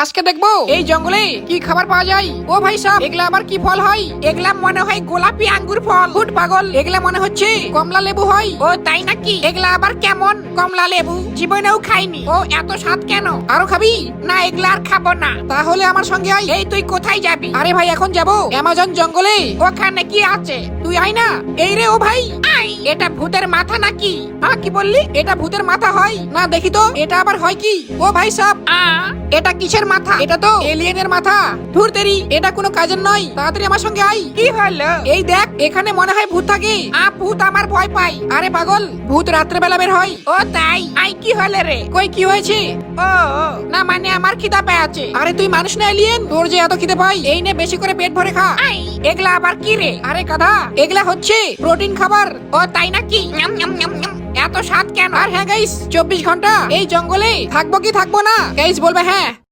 আজকে দেখবো এই জঙ্গলে কি খাবার পাওয়া যায়। ও ভাই সাহেব, এগুলা আবার কি ফল হয়? এগুলা মনে হয় গোলাপি আঙ্গুর ফল। ফুট পাগল, এগুলা মনে হচ্ছে কমলা লেবু হয়। ও তাই নাকি? এগুলা আবার কেমন কমলা লেবু? জীবনেও খাইনি। ও এত স্বাদ কেন? আরো খাবি? না এগুলা আর খাবো না। তাহলে আমার সঙ্গে আয়। এই তুই কোথায় যাবি? আরে ভাই এখন যাবো অ্যামাজন জঙ্গলে। ওখানে কি আছে? তুই আয় না। এই রে ও ভাই আই, এটা ভূতের মাথা নাকি? হ্যাঁ কি বললি? এটা ভূতের মাথা হয় না? দেখি তো এটা আবার হয় কি? ও ভাই সাহেব, এটা কিসের মাথা? এটা তো এলিয়েনের মাথা। ধুর তেরি, এটা কোনো কাজের নয়। তাড়াতাড়ি আমার সঙ্গে আই। কি হলো? এই দেখ, এখানে মনে হয় ভূত থাকে। ভূত আমার ভয় পাই। আরে পাগল, ভূত রাত্রে বেলা বের হয়। ও তাই? আই কি হলো রে? কই কি হয়েছে? ও না মানে আমার খিদা পেয়ে আছে। আরে তুই মানুষ না এলিয়েন? তোর যে এত খিদে পাই, এই নে বেশি করে পেট ভরে খা। এগুলা আবার কি রে? আরে গাধা, এগুলা হচ্ছে প্রোটিন খাবার। ও তাই নাকি? এত স্বাদ কেন? আর হ্যাঁ গাইস, 24 ঘন্টা এই জঙ্গলে থাকবো কি থাকবো না? গাইস বলবে হ্যাঁ।